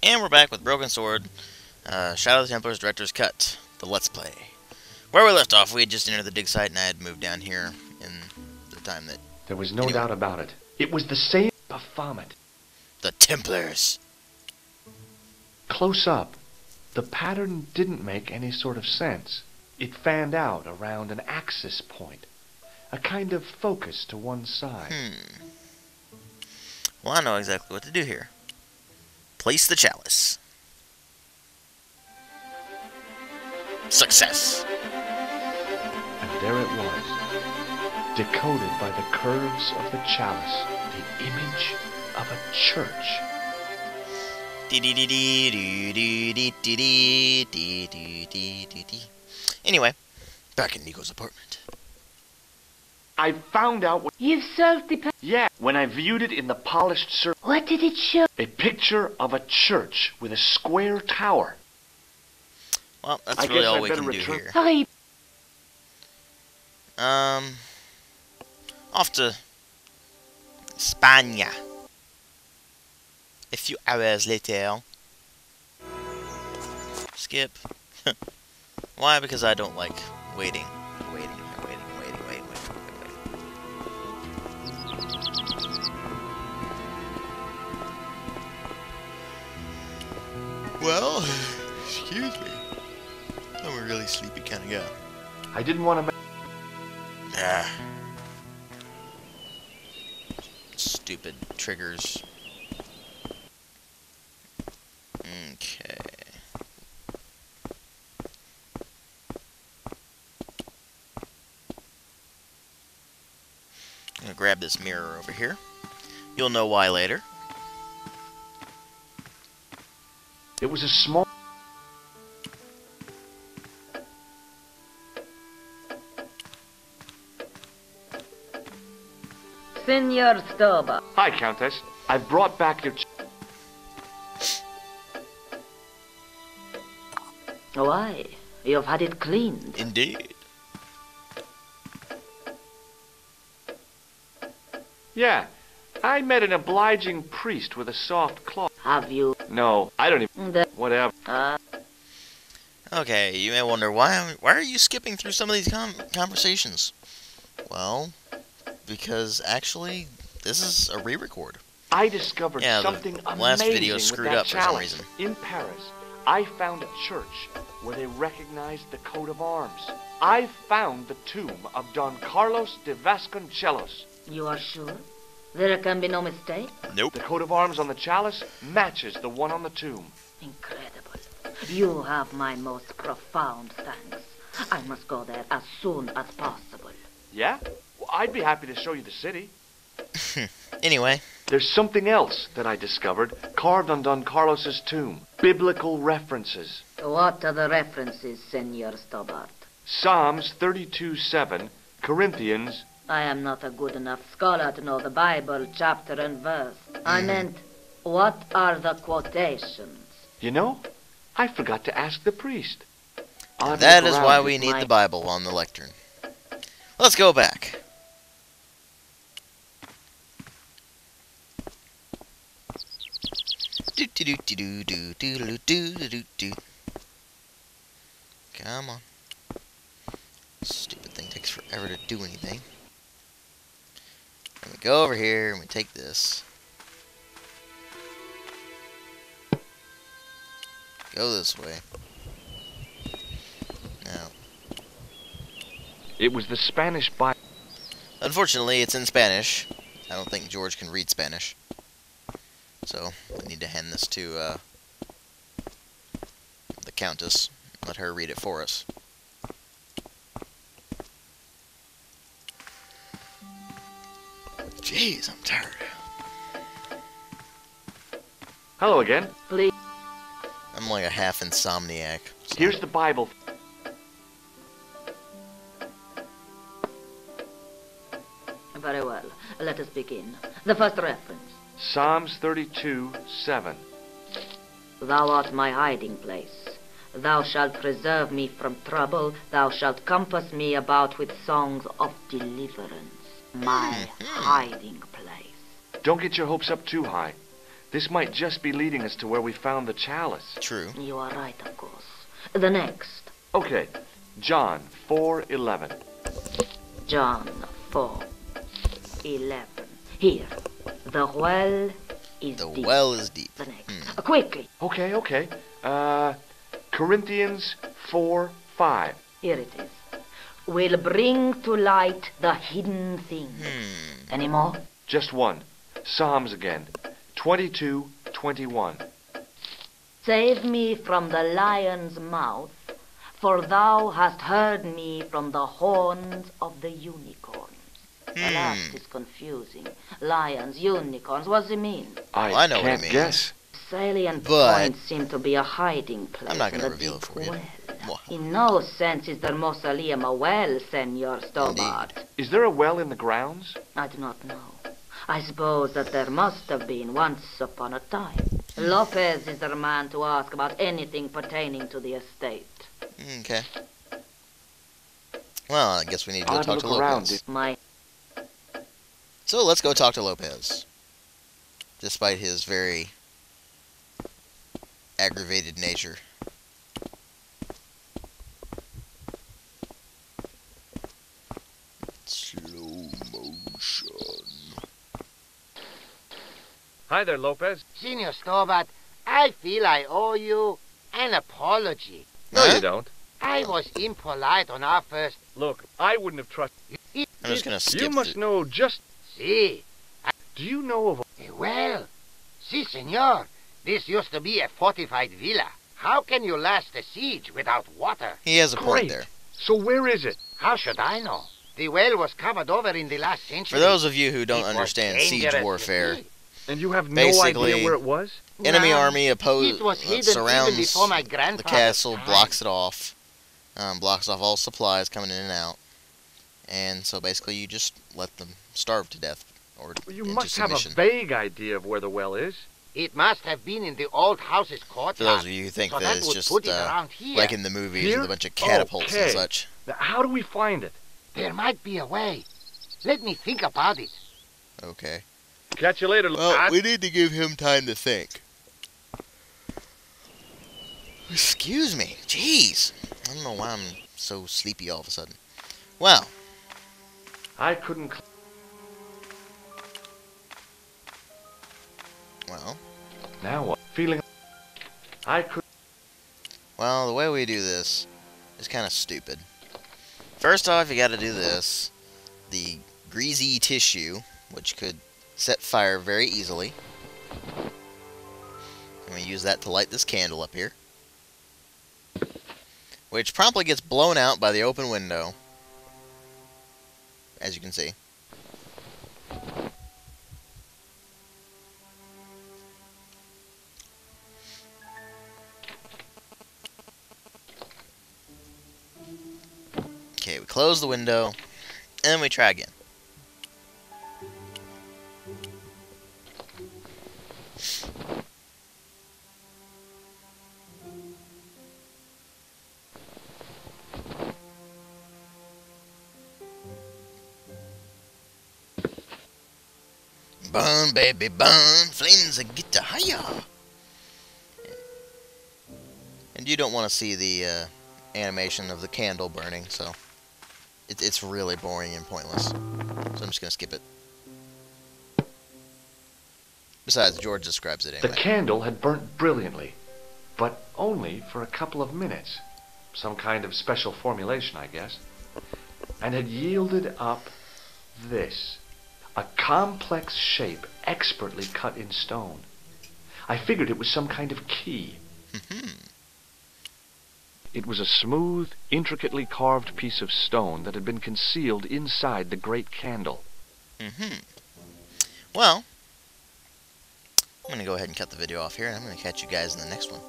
And we're back with Broken Sword, Shadow of the Templars Director's Cut, the Let's Play. Where we left off, we had just entered the dig site and I had moved down here in the time that... There was no doubt about it. It was the same Baphomet. The Templars! Close up, the pattern didn't make any sort of sense. It fanned out around an axis point. A kind of focus to one side. Well, I know exactly what to do here. Place the chalice. Success! And there it was, decoded by the curves of the chalice, the image of a church. Anyway, back in Nico's apartment. I found out what... You've solved the... Yeah, when I viewed it in the polished surface. What did it show? A picture of a church with a square tower. Well, that's really all we can do here. Hurry. Off to España. A few hours later. Skip. Why? Because I don't like waiting. Well, excuse me. I'm a really sleepy kind of guy. I didn't want to... Stupid triggers. Okay. I'm gonna grab this mirror over here. You'll know why later. It was a small... Senor Stoba. Hi, Countess. I've brought back your... Why? You've had it cleaned. Indeed. Yeah, I met an obliging priest with a soft cloth. Have you? No, I don't even... Whatever. Okay, you may wonder, why are you skipping through some of these conversations? Well, because actually, this is a re-record. I discovered something the last amazing video with screwed that up for some reason. In Paris, I found a church where they recognized the coat of arms. I found the tomb of Don Carlos de Vasconcelos. You are sure? There can be no mistake? Nope. The coat of arms on the chalice matches the one on the tomb. Incredible. You have my most profound thanks. I must go there as soon as possible. Yeah? Well, I'd be happy to show you the city. Anyway. There's something else that I discovered, carved on Don Carlos's tomb. Biblical references. What are the references, Senor Stobart? Psalms 32:7, Corinthians... I am not a good enough scholar to know the Bible, chapter and verse. I meant, what are the quotations? You know, I forgot to ask the priest. That is why we need the Bible on the lectern. Let's go back. Come on. Stupid thing takes forever to do anything. And we go over here and we take this. Go this way. Now. It was the Spanish Bible. Unfortunately, it's in Spanish. I don't think George can read Spanish. So, we need to hand this to the Countess. Let her read it for us. Jeez, I'm tired. Hello again. Please. I'm like a half insomniac. So. Here's the Bible. Very well. Let us begin. The first reference. Psalms 32:7. Thou art my hiding place. Thou shalt preserve me from trouble. Thou shalt compass me about with songs of deliverance. My hiding place. Don't get your hopes up too high. This might just be leading us to where we found the chalice. True. You are right, of course. The next. Okay, John 4:11. John 4:11. Here. The well is The deep. well is deep. The next. Quickly. Okay. Corinthians 4:5. Here it is. Will bring to light the hidden things. Any more? Just one. Psalms again. 22:21. Save me from the lion's mouth, for thou hast heard me from the horns of the unicorns. The last is confusing. Lions, unicorns, what does it mean? Well, I know what it can't means. guess. Salient But- points seem to be a hiding place. I'm not in gonna the reveal it deep for you. well. Mwah. In no sense is there mausoleum a well, Senor Stobart. Is there a well in the grounds? I do not know. I suppose that there must have been once upon a time. Lopez is the man to ask about anything pertaining to the estate. Okay. Well, I guess we need to go I'll talk to look around Lopez. My So let's go talk to Lopez. Despite his very aggravated nature. Slow motion. Hi there, Lopez. Senor Stobart, I feel I owe you an apology. No, Huh? you don't. I was impolite on our first... Look, I wouldn't have trusted. I'm just gonna skip You must through- know just. Si. Do you know of? Well, si, senor. This used to be a fortified villa. How can you last a siege without water? He has a point Great. there. So where is it? How should I know? The well was covered over in the last century. For those of you who don't It was understand siege dangerous to warfare, see. And you have no Basically, idea where it was? enemy No, army it was hidden even surrounds before my the grandfather's castle, time. blocks it off, blocks off all supplies coming in and out, and so basically you just let them starve to death or You into must have submission. a vague idea of where the well is. It must have been in the old house's courtyard. For those of you who think so that it's would just put it around here. like in the movies Here? with a bunch of catapults and Okay. such. Now, how do we find it? There might be a way. Let me think about it. Okay. Catch you later, Well, lad. we need to give him time to think. Excuse me. Jeez. I don't know why I'm so sleepy all of a sudden. Well, I couldn't... well, Now what? Feeling... I could... well, the way we do this is kind of stupid. First off, you got to do this. The greasy tissue, which could set fire very easily. I'm going to use that to light this candle up here. Which promptly gets blown out by the open window. As you can see. Okay, we close the window, and then we try again. Burn, baby, burn, flames that get to higher. And you don't want to see the animation of the candle burning, so it's really boring and pointless. So I'm just going to skip it. Besides, George describes it The anyway. candle had burnt brilliantly, but only for a couple of minutes. Some kind of special formulation, I guess. And had yielded up this. A complex shape expertly cut in stone. I figured it was some kind of key. It was a smooth, intricately carved piece of stone that had been concealed inside the great candle. Well, I'm going to go ahead and cut the video off here, and I'm going to catch you guys in the next one.